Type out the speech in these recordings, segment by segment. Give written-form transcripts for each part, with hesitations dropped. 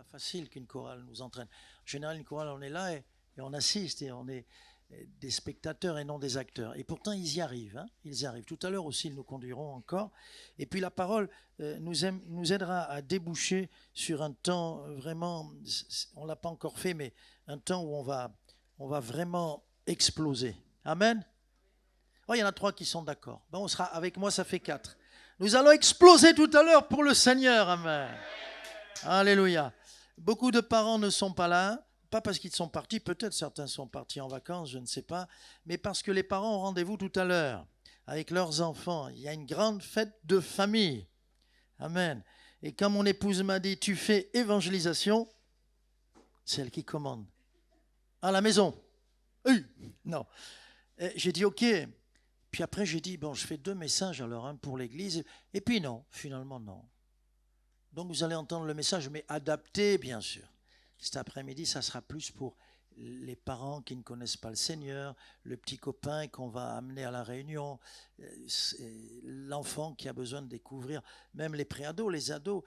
pas facile qu'une chorale nous entraîne. En général, une chorale, on est là et on assiste et on est des spectateurs et non des acteurs. Et pourtant, ils y arrivent. Hein, ils y arrivent. Tout à l'heure aussi, ils nous conduiront encore. Et puis la parole nous aidera à déboucher sur un temps vraiment, on ne l'a pas encore fait, mais un temps où on va vraiment exploser. Amen. Oh, il y en a 3 qui sont d'accord. Ben, on sera avec moi, ça fait 4. Nous allons exploser tout à l'heure pour le Seigneur. Amen. Alléluia. Beaucoup de parents ne sont pas là, pas parce qu'ils sont partis, peut-être certains sont partis en vacances, je ne sais pas, mais parce que les parents ont rendez-vous tout à l'heure avec leurs enfants. Il y a une grande fête de famille. Amen. Et quand mon épouse m'a dit, tu fais évangélisation, c'est elle qui commande. À la maison. Non. Et j'ai dit, ok. Puis après, j'ai dit, bon, je fais 2 messages alors, un pour l'église. Et puis non, finalement non. Donc vous allez entendre le message, mais adapté, bien sûr. Cet après-midi, ça sera plus pour les parents qui ne connaissent pas le Seigneur, le petit copain qu'on va amener à la réunion, l'enfant qui a besoin de découvrir, même les préados, les ados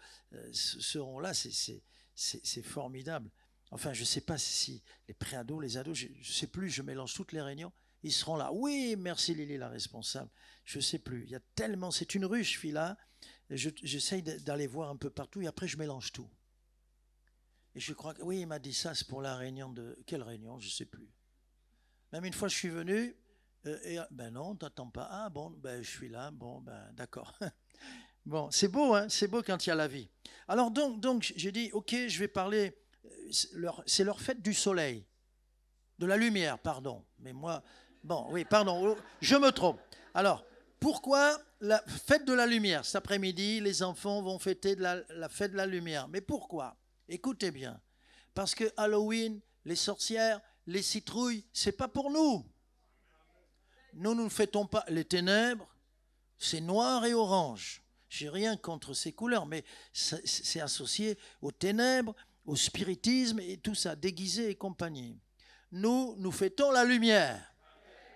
seront là, c'est formidable. Enfin, je ne sais pas si les préados, les ados, je ne sais plus, je mélange toutes les réunions. Ils seront là. Oui, merci Lily, la responsable. Je ne sais plus. Il y a tellement, c'est une ruche, fille-là. J'essaye d'aller voir un peu partout et après je mélange tout. Et je crois que, oui, il m'a dit ça, c'est pour la réunion de... Quelle réunion? Je ne sais plus. Même une fois, je suis venu, ben non, t'attends pas. Ah bon, ben je suis là, bon, ben d'accord. Bon, c'est beau, hein, c'est beau quand il y a la vie. Alors donc j'ai dit, ok, je vais parler, c'est leur fête du soleil, de la lumière, pardon. Mais moi, bon, oui, pardon, je me trompe. Alors, pourquoi la fête de la lumière? Cet après-midi, les enfants vont fêter la fête de la lumière. Mais pourquoi? Écoutez bien. Parce que Halloween, les sorcières, les citrouilles, c'est pas pour nous. Nous ne fêtons pas les ténèbres, c'est noir et orange. J'ai rien contre ces couleurs, mais c'est associé aux ténèbres, au spiritisme et tout ça, déguisé et compagnie. Nous fêtons la lumière.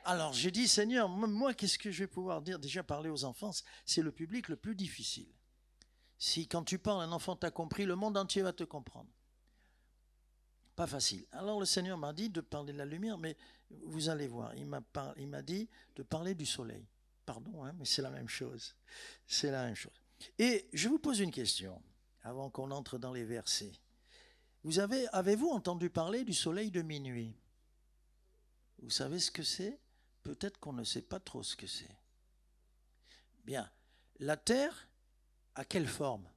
Alors j'ai dit, Seigneur, moi, qu'est-ce que je vais pouvoir dire? Déjà, parler aux enfants, c'est le public le plus difficile. Si quand tu parles, un enfant t'a compris, le monde entier va te comprendre. Pas facile. Alors le Seigneur m'a dit de parler de la lumière, mais vous allez voir, il m'a dit de parler du soleil. Pardon, hein, mais c'est la même chose. C'est la même chose. Et je vous pose une question, avant qu'on entre dans les versets. Avez-vous entendu parler du soleil de minuit? Vous savez ce que c'est? Peut-être qu'on ne sait pas trop ce que c'est. Bien. La Terre a quelle forme?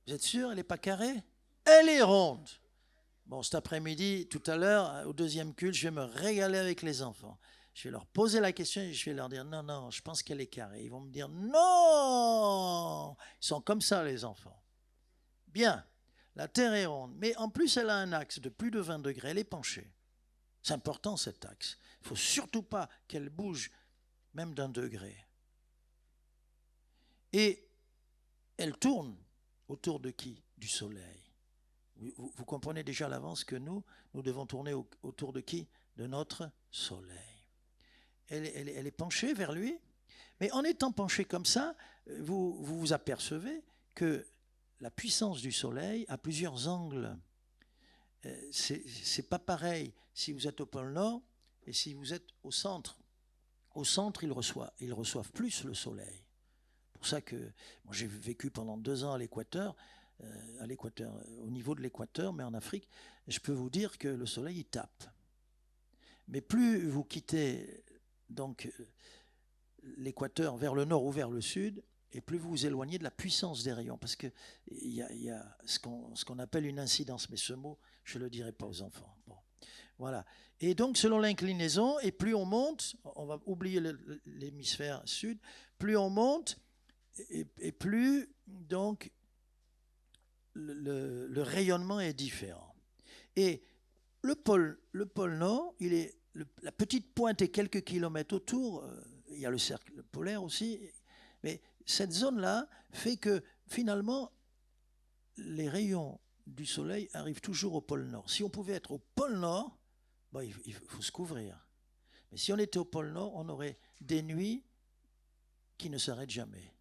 Vous êtes sûr, elle n'est pas carrée? Elle est ronde. Bon, cet après-midi, tout à l'heure, au deuxième culte, je vais me régaler avec les enfants. Je vais leur poser la question et je vais leur dire, non, non, je pense qu'elle est carrée. Ils vont me dire, non! Ils sont comme ça, les enfants. Bien, la Terre est ronde, mais en plus, elle a un axe de plus de 20 degrés. Elle est penchée. C'est important, cet axe. Il ne faut surtout pas qu'elle bouge, même d'1 degré. Et elle tourne autour de qui? Du soleil. Vous comprenez déjà à l'avance que nous devons tourner autour de qui? De notre soleil. Elle est penchée vers lui, mais en étant penchée comme ça, vous apercevez que la puissance du soleil a plusieurs angles. C'est pas pareil si vous êtes au pôle Nord et si vous êtes au centre. Au centre, ils reçoivent plus le soleil. C'est pour ça que moi, j'ai vécu pendant 2 ans à l'équateur, au niveau de l'équateur, mais en Afrique, je peux vous dire que le soleil, il tape. Mais plus vous quittez donc l'équateur vers le nord ou vers le sud, et plus vous vous éloignez de la puissance des rayons, parce qu'il y a ce qu'on appelle une incidence, mais ce mot, je ne le dirai pas aux enfants. Bon, voilà. Et donc, selon l'inclinaison, et plus on monte, on va oublier l'hémisphère sud, plus on monte, et plus, donc, le rayonnement est différent. Et le pôle Nord, la petite pointe est quelques kilomètres autour, il y a le cercle polaire aussi, mais cette zone-là fait que finalement, les rayons du soleil arrivent toujours au pôle Nord. Si on pouvait être au pôle Nord, bon, il faut se couvrir. Mais si on était au pôle Nord, on aurait des nuits qui ne s'arrêtent jamais.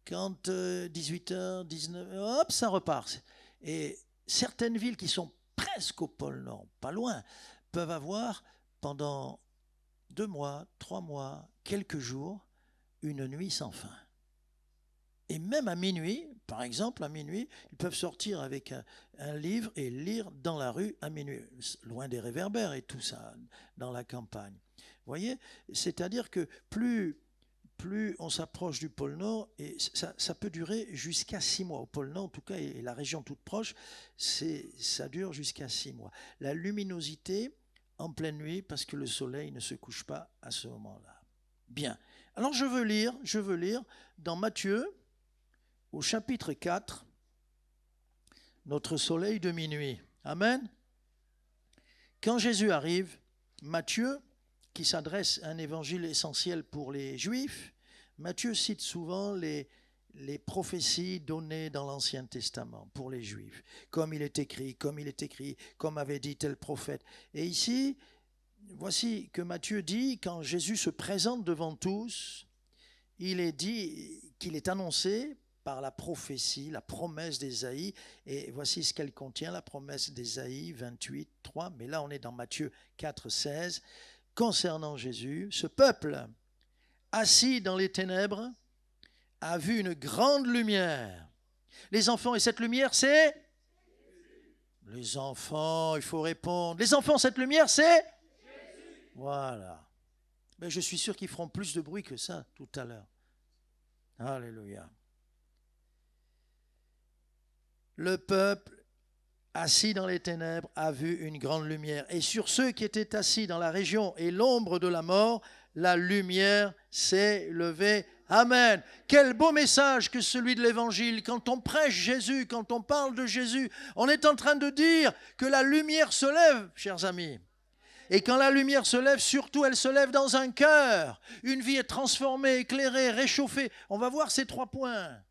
Quand 18h, 19h, hop, ça repart. Et certaines villes qui sont presque au pôle Nord, pas loin, peuvent avoir pendant 2 mois, 3 mois, quelques jours, une nuit sans fin. Et même à minuit, par exemple, à minuit, ils peuvent sortir avec un livre et lire dans la rue à minuit, loin des réverbères et tout ça, dans la campagne. Vous voyez, c'est-à-dire que plus on s'approche du pôle Nord, et ça peut durer jusqu'à 6 mois. Au pôle Nord, en tout cas, et la région toute proche, ça dure jusqu'à 6 mois. La luminosité en pleine nuit, parce que le soleil ne se couche pas à ce moment-là. Bien. Alors je veux lire dans Matthieu, au chapitre 4, notre soleil de minuit. Amen. Quand Jésus arrive, Matthieu, qui s'adresse à un évangile essentiel pour les Juifs, Matthieu cite souvent les prophéties données dans l'Ancien Testament pour les Juifs, comme il est écrit, comme avait dit tel prophète. Et ici, voici que Matthieu dit, quand Jésus se présente devant tous, il est dit qu'il est annoncé par la prophétie, la promesse d'Ésaïe, et voici ce qu'elle contient, la promesse d'Ésaïe 28, 3, mais là on est dans Matthieu 4, 16, concernant Jésus, ce peuple assis dans les ténèbres a vu une grande lumière. Les enfants, et cette lumière c'est ? Les enfants, il faut répondre. Les enfants, cette lumière c'est ? Voilà. Mais je suis sûr qu'ils feront plus de bruit que ça tout à l'heure. Alléluia. Le peuple assis dans les ténèbres a vu une grande lumière. Et sur ceux qui étaient assis dans la région et l'ombre de la mort, la lumière s'est levée. Amen. Quel beau message que celui de l'Évangile. Quand on prêche Jésus, quand on parle de Jésus, on est en train de dire que la lumière se lève, chers amis. Et quand la lumière se lève, surtout, elle se lève dans un cœur. Une vie est transformée, éclairée, réchauffée. On va voir ces 3 points.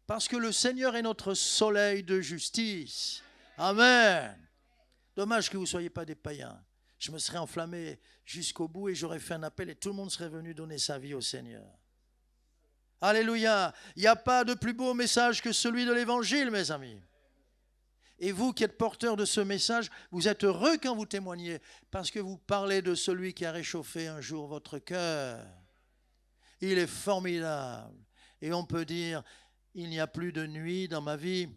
Parce que le Seigneur est notre soleil de justice. Amen. Dommage que vous ne soyez pas des païens. Je me serais enflammé jusqu'au bout et j'aurais fait un appel et tout le monde serait venu donner sa vie au Seigneur. Alléluia. Il n'y a pas de plus beau message que celui de l'Évangile, mes amis. Et vous qui êtes porteurs de ce message, vous êtes heureux quand vous témoignez parce que vous parlez de celui qui a réchauffé un jour votre cœur. Il est formidable. Et on peut dire, il n'y a plus de nuit dans ma vie.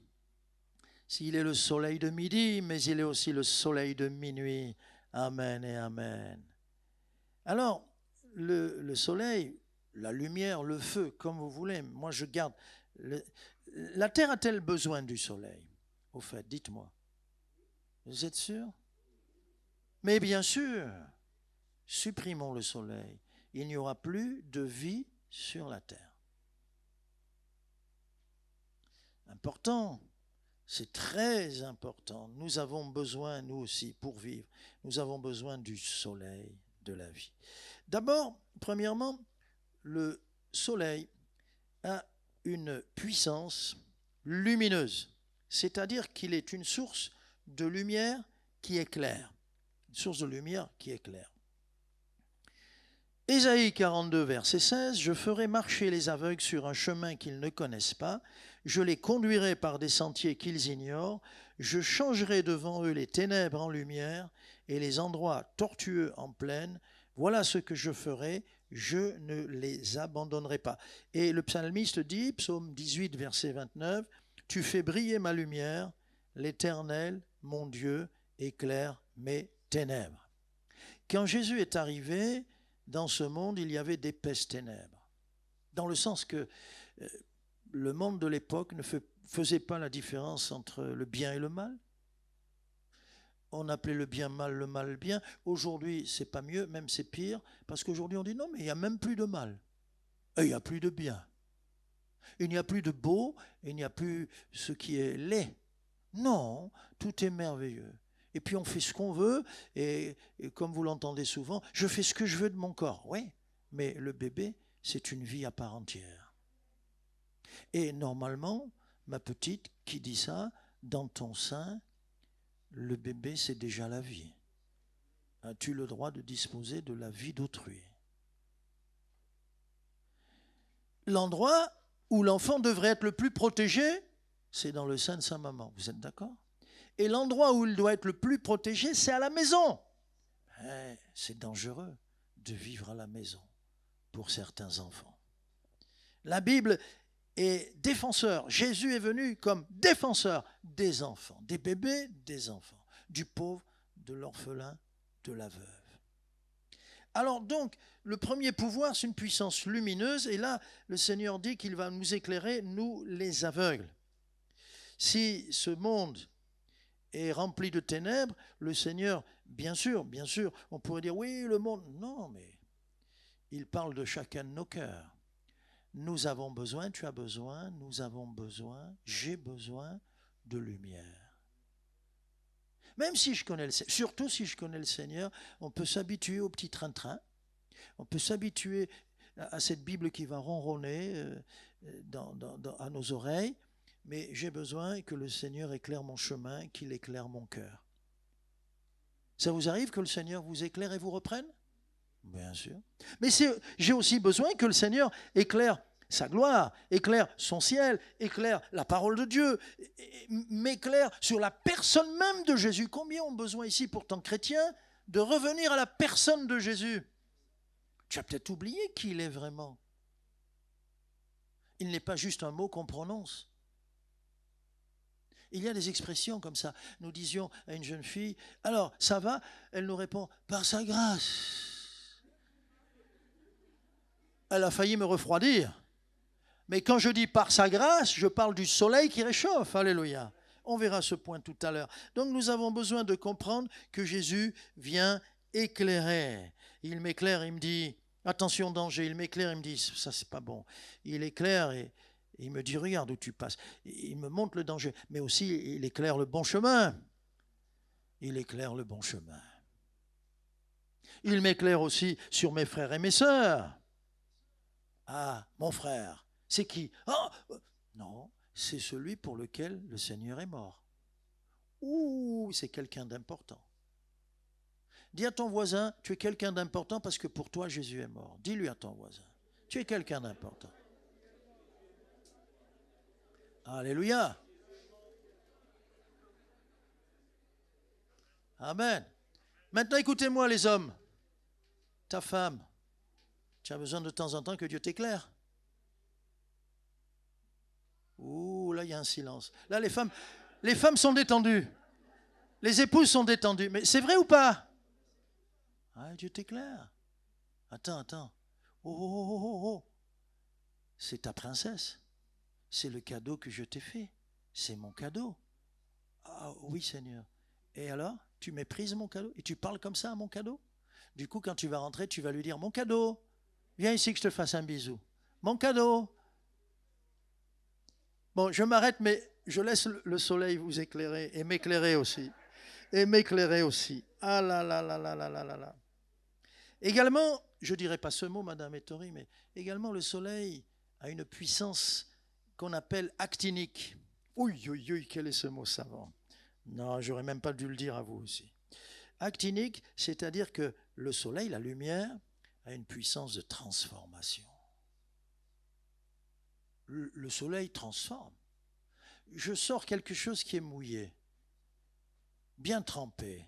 S'il est le soleil de midi, mais il est aussi le soleil de minuit. Amen et amen. Alors, le soleil, la lumière, le feu, comme vous voulez, moi je garde. La terre a-t-elle besoin du soleil ? Au fait, dites-moi. Vous êtes sûr ? Mais bien sûr, supprimons le soleil. Il n'y aura plus de vie sur la terre. Important, c'est très important. Nous avons besoin, nous aussi, pour vivre, nous avons besoin du soleil de la vie. D'abord, premièrement, le soleil a une puissance lumineuse, c'est-à-dire qu'il est une source de lumière qui éclaire. Une source de lumière qui éclaire. Ésaïe 42, verset 16, « Je ferai marcher les aveugles sur un chemin qu'ils ne connaissent pas, je les conduirai par des sentiers qu'ils ignorent, je changerai devant eux les ténèbres en lumière et les endroits tortueux en plaine. Voilà ce que je ferai, je ne les abandonnerai pas. » Et le psalmiste dit, psaume 18, verset 29, « Tu fais briller ma lumière, l'Éternel, mon Dieu, éclaire mes ténèbres. » Quand Jésus est arrivé, dans ce monde, il y avait d'épaisses ténèbres. Dans le sens que le monde de l'époque ne faisait pas la différence entre le bien et le mal. On appelait le bien mal, le mal bien. Aujourd'hui, c'est pas mieux, même c'est pire, parce qu'aujourd'hui on dit non, mais il n'y a même plus de mal. Et il n'y a plus de bien. Il n'y a plus de beau, il n'y a plus ce qui est laid. Non, tout est merveilleux. Et puis on fait ce qu'on veut, et comme vous l'entendez souvent, je fais ce que je veux de mon corps. Oui, mais le bébé, c'est une vie à part entière. Et normalement, ma petite, qui dit ça, dans ton sein, le bébé, c'est déjà la vie. As-tu le droit de disposer de la vie d'autrui? L'endroit où l'enfant devrait être le plus protégé, c'est dans le sein de sa maman. Vous êtes d'accord? Et l'endroit où il doit être le plus protégé, c'est à la maison. C'est dangereux de vivre à la maison pour certains enfants. La Bible est défenseur. Jésus est venu comme défenseur des enfants, des bébés, des enfants, du pauvre, de l'orphelin, de la veuve. Alors donc, le premier pouvoir, c'est une puissance lumineuse. Et là, le Seigneur dit qu'il va nous éclairer, nous les aveugles. Si ce monde est rempli de ténèbres, le Seigneur, bien sûr, on pourrait dire, oui, le monde, non, mais il parle de chacun de nos cœurs. Nous avons besoin, tu as besoin, nous avons besoin, j'ai besoin de lumière. Même si je connais le Seigneur, surtout si je connais le Seigneur, on peut s'habituer au petit train-train, on peut s'habituer à cette Bible qui va ronronner à nos oreilles, mais j'ai besoin que le Seigneur éclaire mon chemin, qu'il éclaire mon cœur. Ça vous arrive que le Seigneur vous éclaire et vous reprenne? Bien sûr. Mais j'ai aussi besoin que le Seigneur éclaire sa gloire, éclaire son ciel, éclaire la parole de Dieu, m'éclaire sur la personne même de Jésus. Combien ont besoin ici, pourtant chrétiens, de revenir à la personne de Jésus? Tu as peut-être oublié qui il est vraiment. Il n'est pas juste un mot qu'on prononce. Il y a des expressions comme ça. Nous disions à une jeune fille, alors, ça va? Elle nous répond, par sa grâce. Elle a failli me refroidir. Mais quand je dis par sa grâce, je parle du soleil qui réchauffe. Alléluia. On verra ce point tout à l'heure. Donc nous avons besoin de comprendre que Jésus vient éclairer. Il m'éclaire, il me dit, attention danger. Il m'éclaire, il me dit, ça c'est pas bon. Il éclaire et il me dit, regarde où tu passes. Il me montre le danger. Mais aussi, il éclaire le bon chemin. Il éclaire le bon chemin. Il m'éclaire aussi sur mes frères et mes sœurs. Ah, mon frère. C'est qui? Oh, non, c'est celui pour lequel le Seigneur est mort. Ouh, c'est quelqu'un d'important. Dis à ton voisin, tu es quelqu'un d'important parce que pour toi, Jésus est mort. Dis-lui à ton voisin, tu es quelqu'un d'important. Alléluia. Amen. Maintenant, écoutez-moi les hommes. Ta femme, tu as besoin de temps en temps que Dieu t'éclaire. Ouh, là, il y a un silence. Là, les femmes sont détendues. Les épouses sont détendues. Mais c'est vrai ou pas? Ah, Dieu t'éclaire. Attends. Oh. C'est ta princesse. C'est le cadeau que je t'ai fait. C'est mon cadeau. Ah oui, Seigneur. Et alors, tu méprises mon cadeau? Et tu parles comme ça à mon cadeau? Du coup, quand tu vas rentrer, tu vas lui dire, mon cadeau, viens ici que je te fasse un bisou. Mon cadeau. Bon, je m'arrête, mais je laisse le soleil vous éclairer et m'éclairer aussi. Ah là. Également, je ne dirais pas ce mot, Madame Ettori, mais également le soleil a une puissance qu'on appelle actinique. Oui, quel est ce mot savant? Non, j'aurais même pas dû le dire à vous aussi. Actinique, c'est-à-dire que le soleil, la lumière, a une puissance de transformation. Le soleil transforme. Je sors quelque chose qui est mouillé, bien trempé.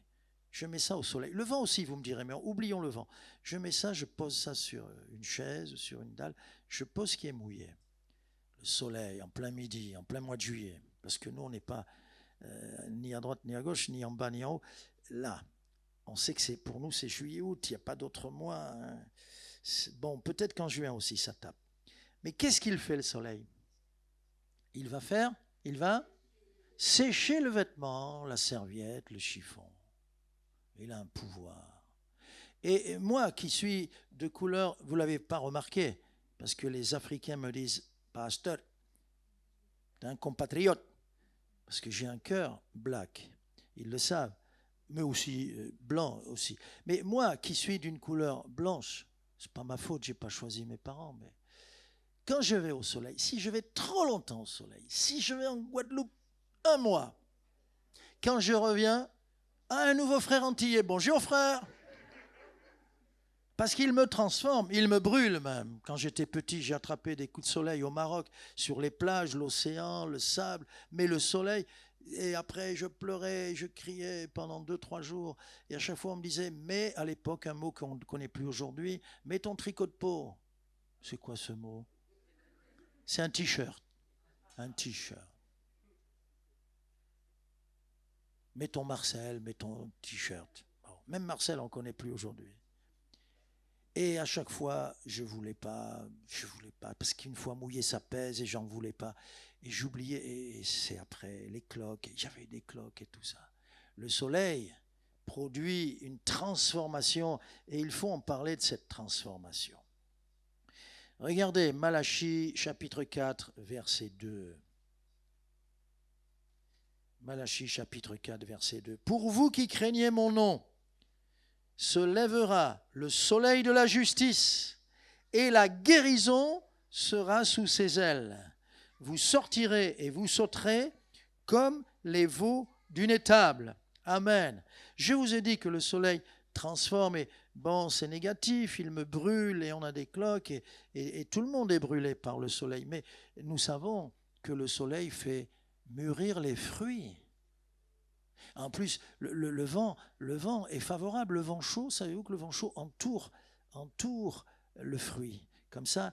Je mets ça au soleil. Le vent aussi, vous me direz, mais oublions le vent. Je mets ça, je pose ça sur une chaise, sur une dalle. Je pose ce qui est mouillé. Le soleil, en plein midi, en plein mois de juillet. Parce que nous, on n'est pas ni à droite, ni à gauche, ni en bas, ni en haut. Là, on sait que pour nous, c'est juillet-août. Il n'y a pas d'autre mois. Hein. Bon, peut-être qu'en juin aussi, ça tape. Mais qu'est-ce qu'il fait, le soleil? Il va sécher le vêtement, la serviette, le chiffon. Il a un pouvoir. Et moi qui suis de couleur, vous ne l'avez pas remarqué, parce que les Africains me disent, pasteur, t'es un compatriote, parce que j'ai un cœur black, ils le savent, mais aussi blanc aussi. Mais moi qui suis d'une couleur blanche, c'est pas ma faute, j'ai pas choisi mes parents, mais quand je vais au soleil, si je vais trop longtemps au soleil, si je vais en Guadeloupe un mois, quand je reviens, un nouveau frère antillais, bonjour frère. Parce qu'il me transforme, il me brûle même. Quand j'étais petit, j'ai attrapé des coups de soleil au Maroc, sur les plages, l'océan, le sable, mais le soleil. Et après, je pleurais, je criais pendant 2, 3 jours. Et à chaque fois, on me disait, mets à l'époque un mot qu'on ne connaît plus aujourd'hui, mets ton tricot de peau. C'est quoi ce mot? C'est un t-shirt. Un t-shirt. Mets ton Marcel, mets ton t-shirt. Bon, même Marcel, on ne connaît plus aujourd'hui. Et à chaque fois, je voulais pas, parce qu'une fois mouillé, ça pèse et j'en voulais pas. Et j'oubliais, et c'est après les cloques, j'avais des cloques et tout ça. Le soleil produit une transformation et il faut en parler de cette transformation. Regardez Malachie chapitre 4, verset 2. Malachie chapitre 4, verset 2. Pour vous qui craignez mon nom, se lèvera le soleil de la justice, et la guérison sera sous ses ailes. Vous sortirez et vous sauterez comme les veaux d'une étable. Amen. Je vous ai dit que le soleil transforme, et bon, c'est négatif, il me brûle, et on a des cloques, et tout le monde est brûlé par le soleil. Mais nous savons que le soleil fait mûrir les fruits. En plus, le vent est favorable. Le vent chaud, savez-vous que le vent chaud entoure le fruit. Comme ça,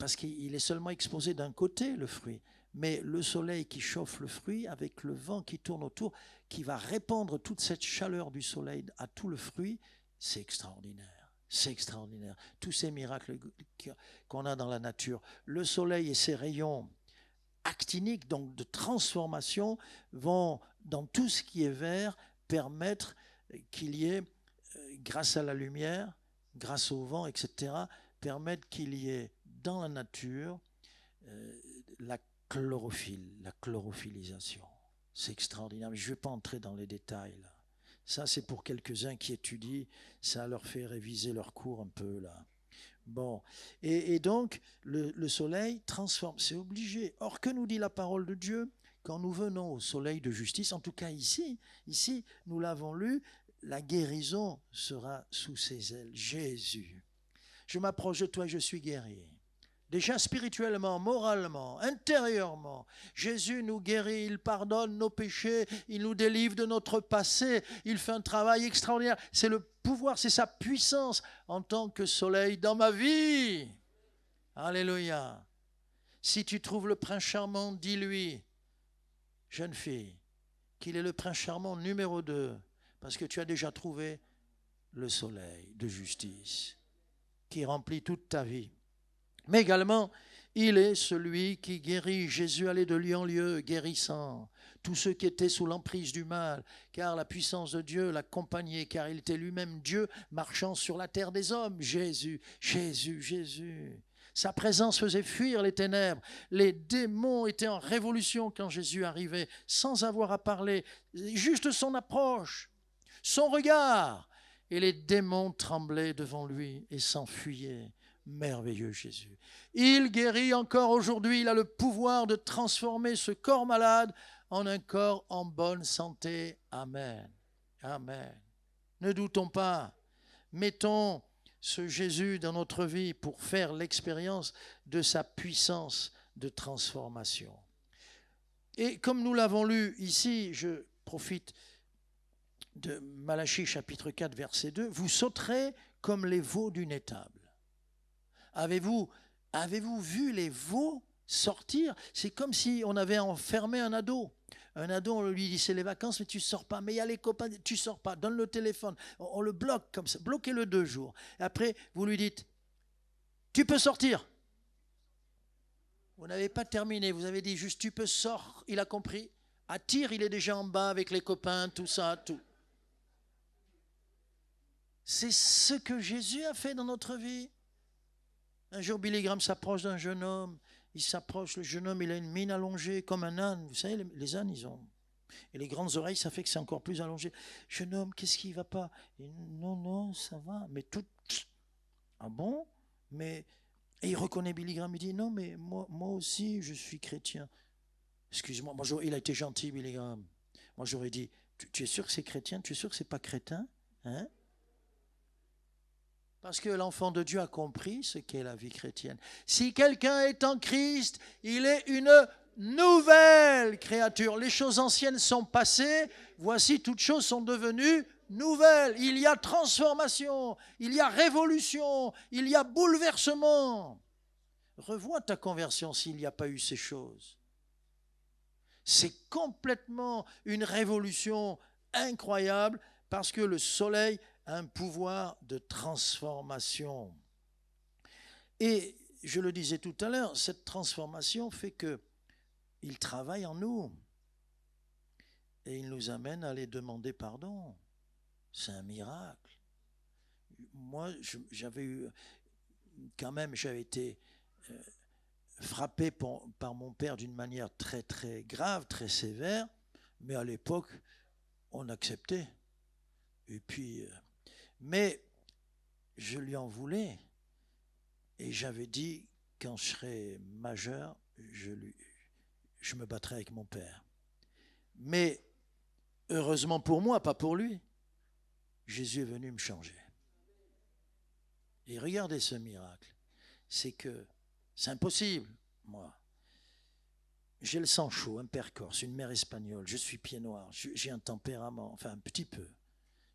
parce qu'il est seulement exposé d'un côté, le fruit. Mais le soleil qui chauffe le fruit, avec le vent qui tourne autour, qui va répandre toute cette chaleur du soleil à tout le fruit, c'est extraordinaire. C'est extraordinaire. Tous ces miracles qu'on a dans la nature. Le soleil et ses rayons actiniques, donc de transformation, vont, dans tout ce qui est vert, permettre qu'il y ait, grâce à la lumière, grâce au vent, etc., permettre qu'il y ait dans la nature la chlorophylle, la chlorophyllisation. C'est extraordinaire, mais je ne vais pas entrer dans les détails là. Ça, c'est pour quelques-uns qui étudient, ça leur fait réviser leur cours un peu là. Bon, et donc le soleil transforme, c'est obligé. Or, que nous dit la parole de Dieu? Quand nous venons au soleil de justice, en tout cas ici, nous l'avons lu, la guérison sera sous ses ailes. Jésus, je m'approche de toi et je suis guéri. Déjà spirituellement, moralement, intérieurement, Jésus nous guérit, il pardonne nos péchés, il nous délivre de notre passé, il fait un travail extraordinaire. C'est le pouvoir, c'est sa puissance en tant que soleil dans ma vie. Alléluia. Si tu trouves le prince charmant, dis-lui, jeune fille, qu'il est le prince charmant numéro 2, parce que tu as déjà trouvé le soleil de justice qui remplit toute ta vie. Mais également, il est celui qui guérit. Jésus allait de lieu en lieu, guérissant tous ceux qui étaient sous l'emprise du mal, car la puissance de Dieu l'accompagnait, car il était lui-même Dieu marchant sur la terre des hommes. Jésus, Jésus, Jésus. Sa présence faisait fuir les ténèbres. Les démons étaient en révolution quand Jésus arrivait, sans avoir à parler, juste son approche, son regard. Et les démons tremblaient devant lui et s'enfuyaient. Merveilleux Jésus. Il guérit encore aujourd'hui, il a le pouvoir de transformer ce corps malade en un corps en bonne santé. Amen. Amen. Ne doutons pas. Mettons ce Jésus dans notre vie pour faire l'expérience de sa puissance de transformation. Et comme nous l'avons lu ici, je profite de Malachie chapitre 4 verset 2, vous sauterez comme les veaux d'une étable. Avez-vous vu les veaux sortir? C'est comme si on avait enfermé un ado. Un ado, on lui dit c'est les vacances, mais tu ne sors pas. Mais il y a les copains, tu ne sors pas. Donne le téléphone. On le bloque comme ça. Bloquez-le 2 jours. Et après, vous lui dites tu peux sortir. Vous n'avez pas terminé. Vous avez dit juste tu peux sortir. Il a compris. À tir, il est déjà en bas avec les copains, tout ça, tout. C'est ce que Jésus a fait dans notre vie. Un jour, Billy Graham s'approche d'un jeune homme. Il s'approche, le jeune homme, il a une mine allongée comme un âne. Vous savez, les ânes, ils ont... Et les grandes oreilles, ça fait que c'est encore plus allongé. Jeune homme, qu'est-ce qui ne va pas? Et non, non, ça va. Mais tout... Ah bon? Mais... Et il reconnaît Billy Graham. Il dit, non, mais moi aussi, je suis chrétien. Excuse-moi, il a été gentil, Billy Graham. Moi, j'aurais dit, tu es sûr que c'est chrétien? Tu es sûr que c'est pas crétin? Hein? Parce que l'enfant de Dieu a compris ce qu'est la vie chrétienne. Si quelqu'un est en Christ, il est une nouvelle créature. Les choses anciennes sont passées, voici toutes choses sont devenues nouvelles. Il y a transformation, il y a révolution, il y a bouleversement. Revois ta conversion s'il n'y a pas eu ces choses. C'est complètement une révolution incroyable parce que le soleil a un pouvoir de transformation. Et je le disais tout à l'heure, cette transformation fait qu'il travaille en nous et il nous amène à aller demander pardon. C'est un miracle. Moi, j'avais été frappé par mon père d'une manière très très grave, très sévère, mais à l'époque, on acceptait. Et puis, mais je lui en voulais. Et j'avais dit, quand je serai majeur, je me battrai avec mon père. Mais heureusement pour moi, pas pour lui, Jésus est venu me changer. Et regardez ce miracle. C'est que c'est impossible, moi. J'ai le sang chaud, un père corse, une mère espagnole, je suis pied noir, j'ai un tempérament, enfin un petit peu.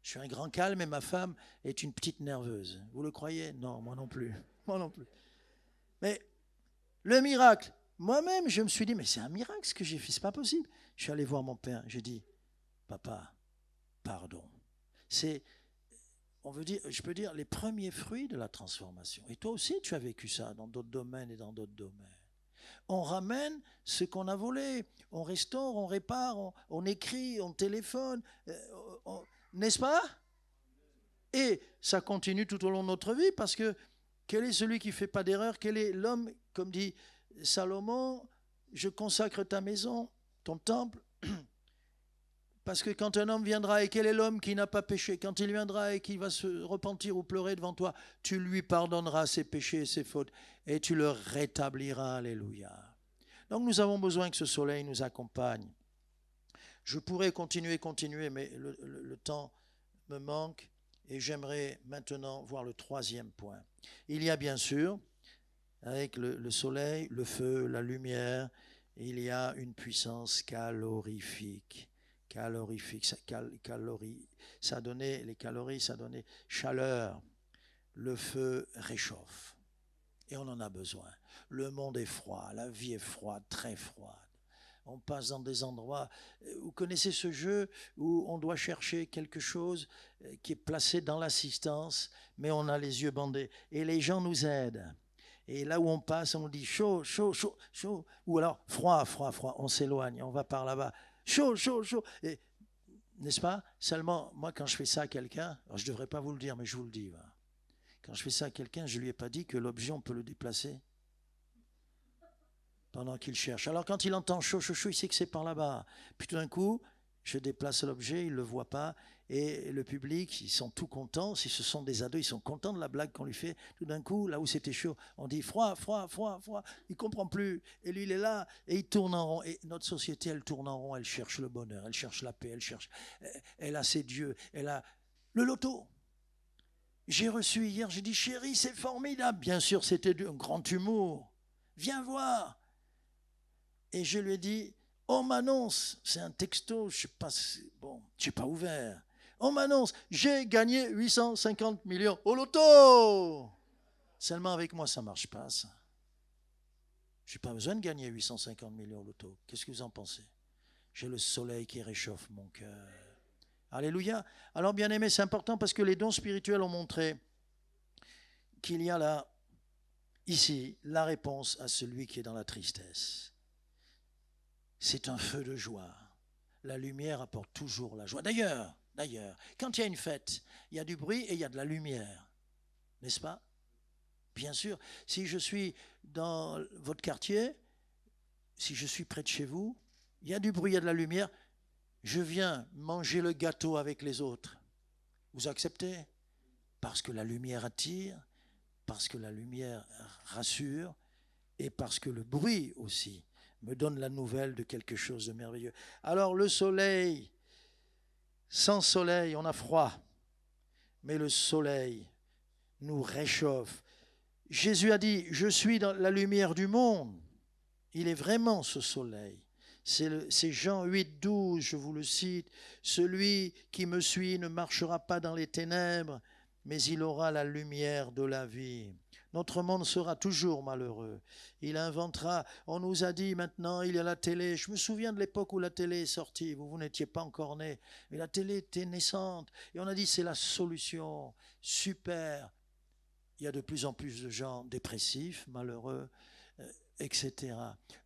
Je suis un grand calme et ma femme est une petite nerveuse. Vous le croyez? Non, moi non plus. Moi non plus. Mais le miracle, moi-même, je me suis dit, mais c'est un miracle ce que j'ai fait, c'est pas possible. Je suis allé voir mon père, j'ai dit, papa, pardon. C'est, je peux dire, les premiers fruits de la transformation. Et toi aussi, tu as vécu ça dans d'autres domaines et dans d'autres domaines. On ramène ce qu'on a volé, on restaure, on répare, on écrit, on téléphone, n'est-ce pas? Et ça continue tout au long de notre vie parce que quel est celui qui ne fait pas d'erreur? Quel est l'homme, comme dit Salomon, je consacre ta maison, ton temple, parce que quand un homme viendra, et quel est l'homme qui n'a pas péché? Quand il viendra et qui va se repentir ou pleurer devant toi, tu lui pardonneras ses péchés et ses fautes, et tu le rétabliras. Alléluia. Donc nous avons besoin que ce soleil nous accompagne. Je pourrais continuer, mais le temps me manque, et j'aimerais maintenant voir le troisième point. Il y a bien sûr, avec le soleil, le feu, la lumière, il y a une puissance calorifique. Ça donnait les calories, ça donnait chaleur. Le feu réchauffe. Et on en a besoin. Le monde est froid, la vie est froide, très froide. On passe dans des endroits, vous connaissez ce jeu où on doit chercher quelque chose qui est placé dans l'assistance, mais on a les yeux bandés. Et les gens nous aident. Et là où on passe, on dit chaud, chaud, chaud, chaud. Ou alors froid, froid, froid. On s'éloigne, on va par là-bas. Chaud, chaud, chaud. Et, n'est-ce pas? Seulement, moi, quand je fais ça à quelqu'un, alors je ne devrais pas vous le dire, mais je vous le dis. Voilà. Quand je fais ça à quelqu'un, je ne lui ai pas dit que l'objet, on peut le déplacer pendant qu'il cherche. Alors quand il entend chaud, chaud, chaud, il sait que c'est par là-bas. Puis tout d'un coup, je déplace l'objet, il ne le voit pas. Et le public, ils sont tout contents. Si ce sont des ados, ils sont contents de la blague qu'on lui fait. Tout d'un coup, là où c'était chaud, on dit froid, froid, froid, froid. Il ne comprend plus. Et lui, il est là et il tourne en rond. Et notre société, elle tourne en rond. Elle cherche le bonheur, elle cherche la paix, elle a ses dieux, elle a le loto. J'ai reçu hier, j'ai dit chérie, c'est formidable. Bien sûr, c'était un grand humour. Viens voir. Et je lui ai dit, on m'annonce, c'est un texto, je n'ai pas ouvert. On m'annonce, j'ai gagné 850 millions au loto. Seulement avec moi, ça ne marche pas, ça. Je n'ai pas besoin de gagner 850 millions au loto. Qu'est-ce que vous en pensez? J'ai le soleil qui réchauffe mon cœur. Alléluia. Alors, bien aimé, c'est important parce que les dons spirituels ont montré qu'il y a là, ici, la réponse à celui qui est dans la tristesse. C'est un feu de joie. La lumière apporte toujours la joie. D'ailleurs, quand il y a une fête, il y a du bruit et il y a de la lumière. N'est-ce pas? Bien sûr, si je suis dans votre quartier, si je suis près de chez vous, il y a du bruit, il y a de la lumière, je viens manger le gâteau avec les autres. Vous acceptez? Parce que la lumière attire, parce que la lumière rassure et parce que le bruit aussi me donne la nouvelle de quelque chose de merveilleux. Alors le soleil, sans soleil, on a froid. Mais le soleil nous réchauffe. Jésus a dit, je suis dans la lumière du monde. Il est vraiment ce soleil. C'est Jean 8, 12, je vous le cite. Celui qui me suit ne marchera pas dans les ténèbres, mais il aura la lumière de la vie. Notre monde sera toujours malheureux. Il inventera, on nous a dit maintenant, il y a la télé. Je me souviens de l'époque où la télé est sortie. Vous n'étiez pas encore né. Mais la télé était naissante. Et on a dit, c'est la solution. Super. Il y a de plus en plus de gens dépressifs, malheureux, etc.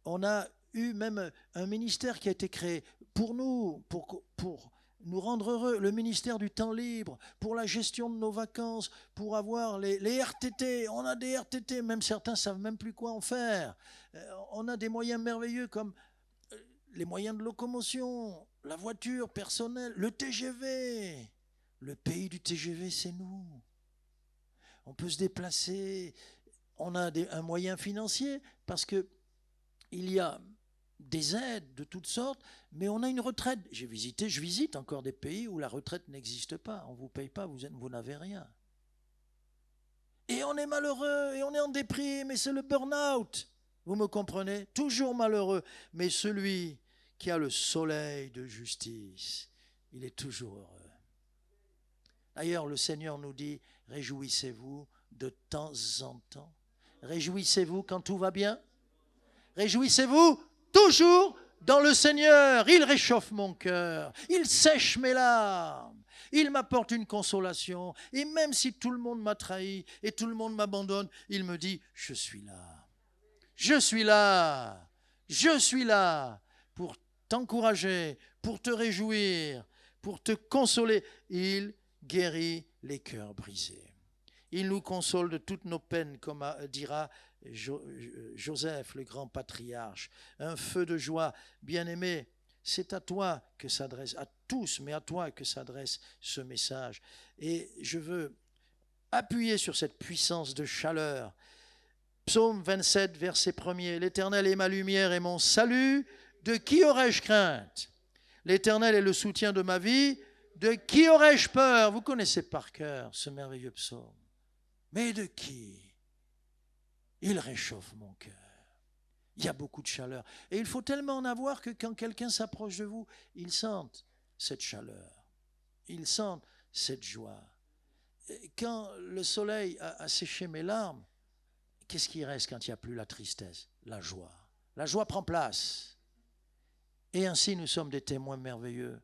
On a eu même un ministère qui a été créé pour nous, pour nous rendre heureux, le ministère du temps libre, pour la gestion de nos vacances, pour avoir les RTT. On a des RTT, même certains ne savent même plus quoi en faire. On a des moyens merveilleux comme les moyens de locomotion, la voiture personnelle, le TGV. Le pays du TGV, c'est nous. On peut se déplacer, on a un moyen financier parce qu'il y a des aides de toutes sortes, mais on a une retraite. Je visite encore des pays où la retraite n'existe pas. On ne vous paye pas, vous n'avez rien. Et on est malheureux, et on est en déprime, et c'est le burn-out. Vous me comprenez? Toujours malheureux. Mais celui qui a le soleil de justice, il est toujours heureux. D'ailleurs, le Seigneur nous dit, réjouissez-vous de temps en temps. Réjouissez-vous quand tout va bien. Réjouissez-vous toujours dans le Seigneur. Il réchauffe mon cœur. Il sèche mes larmes. Il m'apporte une consolation. Et même si tout le monde m'a trahi et tout le monde m'abandonne, il me dit, je suis là. Je suis là. Je suis là pour t'encourager, pour te réjouir, pour te consoler. Il guérit les cœurs brisés. Il nous console de toutes nos peines, comme dira Joseph, le grand patriarche. Un feu de joie, bien-aimé, c'est à toi que s'adresse, à tous, mais à toi que s'adresse ce message. Et je veux appuyer sur cette puissance de chaleur. Psaume 27, verset 1er. L'Éternel est ma lumière et mon salut. De qui aurais-je crainte? L'Éternel est le soutien de ma vie. De qui aurais-je peur? Vous connaissez par cœur ce merveilleux psaume. Mais de qui? Il réchauffe mon cœur. Il y a beaucoup de chaleur. Et il faut tellement en avoir que quand quelqu'un s'approche de vous, il sente cette chaleur. Il sente cette joie. Et quand le soleil a séché mes larmes, qu'est-ce qui reste quand il n'y a plus la tristesse? La joie. La joie prend place. Et ainsi, nous sommes des témoins merveilleux.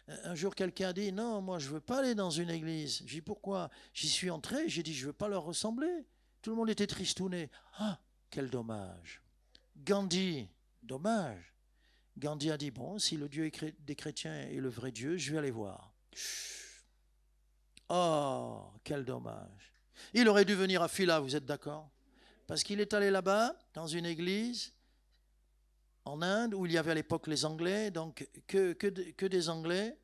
Un jour, quelqu'un a dit, non, moi, je ne veux pas aller dans une église. J'ai dit, pourquoi? J'y suis entré, j'ai dit, je ne veux pas leur ressembler. Tout le monde était tristouné. Ah, quel dommage. Gandhi, dommage. Gandhi a dit, bon, si le Dieu des chrétiens est le vrai Dieu, je vais aller voir. Oh, quel dommage. Il aurait dû venir à Fila, vous êtes d'accord? Parce qu'il est allé là-bas, dans une église, en Inde, où il y avait à l'époque les Anglais, donc que des Anglais,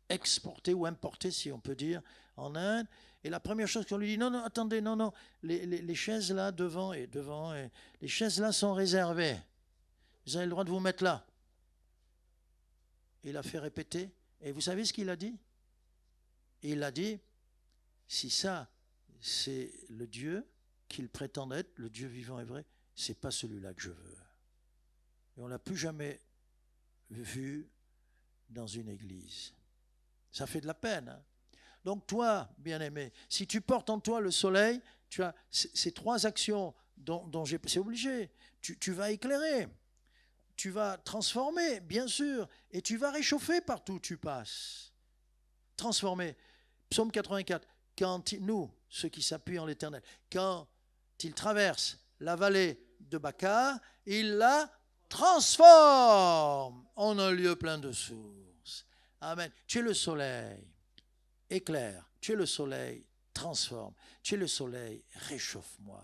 exportés ou importés, si on peut dire, en Inde. Et la première chose qu'on lui dit, non, non, attendez, non, non, les chaises là, devant, et les chaises là sont réservées. Vous avez le droit de vous mettre là. Il a fait répéter. Et vous savez ce qu'il a dit? Il a dit, si ça, c'est le Dieu qu'il prétend être, le Dieu vivant et vrai, c'est pas celui-là que je veux. Et on ne l'a plus jamais vu dans une église. Ça fait de la peine. Hein? Donc toi, bien-aimé, si tu portes en toi le soleil, tu as ces trois actions dont c'est obligé. Tu vas éclairer, tu vas transformer, bien sûr, et tu vas réchauffer partout où tu passes. Transformer. Psaume 84. Quand nous, ceux qui s'appuient en l'Éternel, quand il traverse la vallée de Baca, il la transforme en un lieu plein de sources. Amen. Tu es le soleil, éclaire. Tu es le soleil, transforme. Tu es le soleil, réchauffe-moi.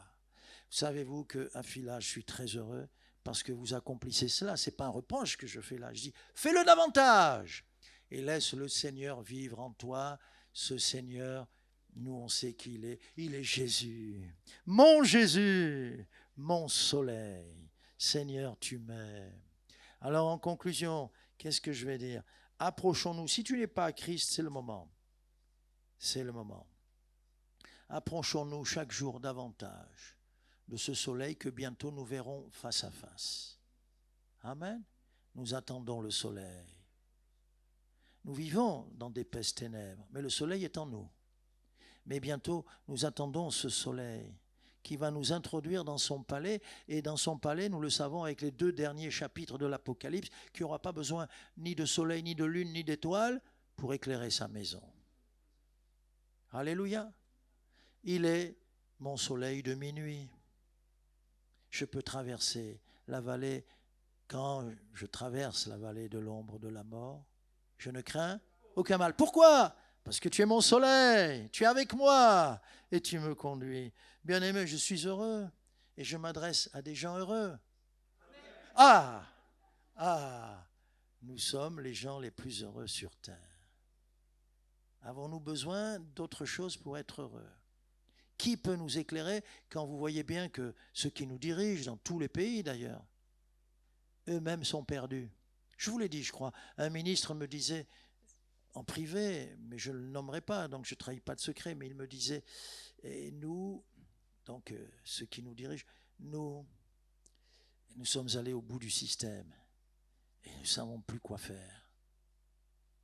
Savez-vous qu'à Fila, je suis très heureux parce que vous accomplissez cela. Ce n'est pas un reproche que je fais là. Je dis, fais-le davantage et laisse le Seigneur vivre en toi. Ce Seigneur, nous on sait qui il est. Il est Jésus, mon soleil. Seigneur, tu m'aimes. Alors en conclusion, qu'est-ce que je vais dire? Approchons-nous. Si tu n'es pas à Christ, c'est le moment. C'est le moment. approchons-nous chaque jour davantage de ce soleil que bientôt nous verrons face à face. Amen. Nous attendons le soleil. Nous vivons dans d'épaisses ténèbres, mais le soleil est en nous. Mais bientôt, nous attendons ce soleil qui va nous introduire dans son palais. Et dans son palais, nous le savons avec les 2 derniers chapitres de l'Apocalypse, qu'il n'y aura pas besoin ni de soleil, ni de lune, ni d'étoiles pour éclairer sa maison. Alléluia. Il est mon soleil de minuit. Je peux traverser la vallée. Quand je traverse la vallée de l'ombre de la mort, je ne crains aucun mal. Pourquoi ? Parce que tu es mon soleil, tu es avec moi et tu me conduis. Bien-aimé, je suis heureux et je m'adresse à des gens heureux. Ah, nous sommes les gens les plus heureux sur terre. Avons-nous besoin d'autre chose pour être heureux ? Qui peut nous éclairer quand vous voyez bien que ceux qui nous dirigent, dans tous les pays d'ailleurs, eux-mêmes sont perdus. Je vous l'ai dit, je crois. Un ministre me disait, en privé, mais je ne le nommerai pas, donc je ne trahis pas de secret, mais il me disait, et nous, donc ceux qui nous dirigent, nous sommes allés au bout du système et nous ne savons plus quoi faire.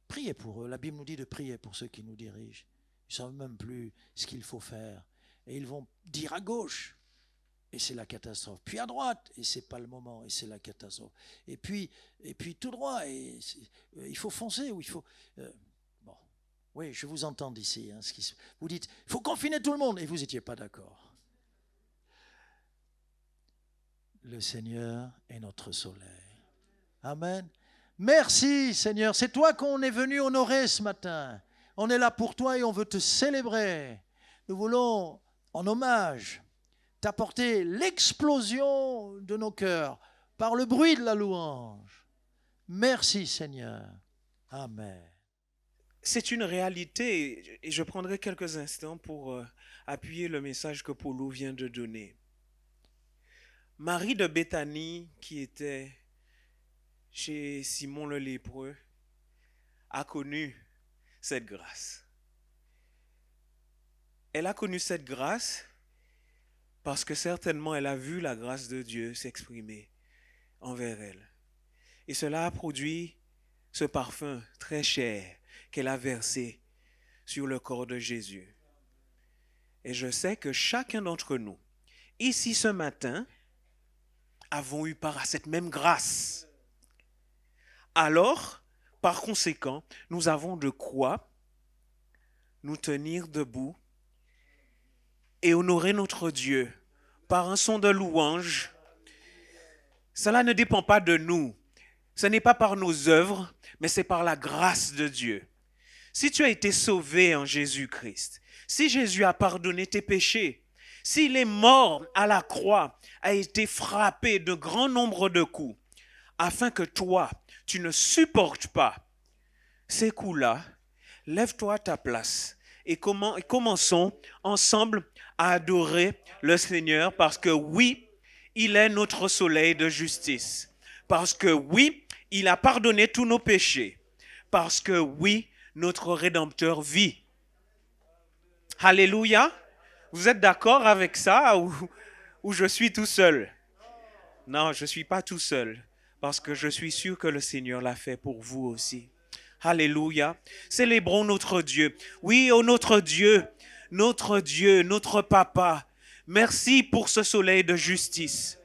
Priez pour eux. La Bible nous dit de prier pour ceux qui nous dirigent. Ils ne savent même plus ce qu'il faut faire. Et ils vont dire à gauche, et c'est la catastrophe. Puis à droite, et ce n'est pas le moment, et c'est la catastrophe. Et puis tout droit, et il faut foncer, ou il faut... bon, oui, je vous entends d'ici. Hein, vous dites, il faut confiner tout le monde, et vous n'étiez pas d'accord. Le Seigneur est notre soleil. Amen. Merci Seigneur, c'est toi qu'on est venu honorer ce matin. On est là pour toi et on veut te célébrer. Nous voulons, en hommage, t'apporter l'explosion de nos cœurs par le bruit de la louange. Merci Seigneur. Amen. C'est une réalité et je prendrai quelques instants pour appuyer le message que Paulo vient de donner. Marie de Béthanie, qui était chez Simon le lépreux, a connu cette grâce. Elle a connu cette grâce parce que certainement elle a vu la grâce de Dieu s'exprimer envers elle. Et cela a produit ce parfum très cher qu'elle a versé sur le corps de Jésus. Et je sais que chacun d'entre nous, ici ce matin, avons eu part à cette même grâce. Alors, par conséquent, nous avons de quoi nous tenir debout et honorer notre Dieu par un son de louange. Cela ne dépend pas de nous. Ce n'est pas par nos œuvres, mais c'est par la grâce de Dieu. Si tu as été sauvé en Jésus-Christ, si Jésus a pardonné tes péchés, s'il est mort à la croix, a été frappé de grand nombre de coups, afin que toi, tu ne supportes pas ces coups-là, lève-toi à ta place et commençons ensemble à adorer le Seigneur parce que oui, il est notre soleil de justice. Parce que oui, il a pardonné tous nos péchés. Parce que oui, notre Rédempteur vit. Alléluia. Vous êtes d'accord avec ça ou je suis tout seul? Non, je ne suis pas tout seul parce que je suis sûr que le Seigneur l'a fait pour vous aussi. Alléluia. Célébrons notre Dieu. Oui, oh notre Dieu, notre Papa. Merci pour ce soleil de justice.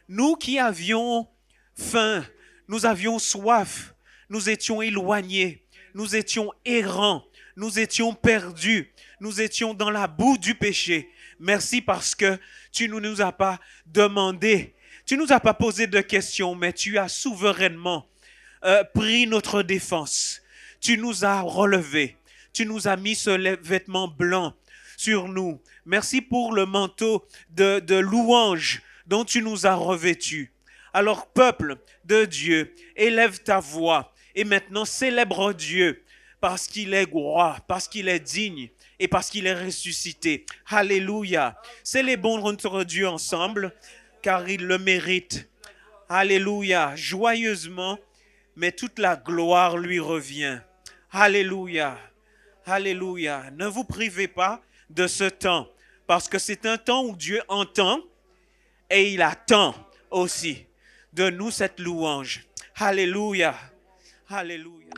Nous qui avions faim, nous avions soif, nous étions éloignés, nous étions errants, nous étions perdus, nous étions dans la boue du péché. Merci parce que tu ne nous as pas demandé, tu ne nous as pas posé de questions, mais tu as souverainement pris notre défense. Tu nous as relevés, tu nous as mis ce vêtement blanc sur nous. Merci pour le manteau de louange dont tu nous as revêtus. Alors, peuple de Dieu, élève ta voix et maintenant célèbre Dieu parce qu'il est roi, parce qu'il est digne et parce qu'il est ressuscité. Alléluia. Célébrons notre Dieu ensemble car il le mérite. Alléluia. Joyeusement, mais toute la gloire lui revient. Alléluia. Alléluia. Ne vous privez pas de ce temps. Parce que c'est un temps où Dieu entend et il attend aussi de nous cette louange. Alléluia. Alléluia.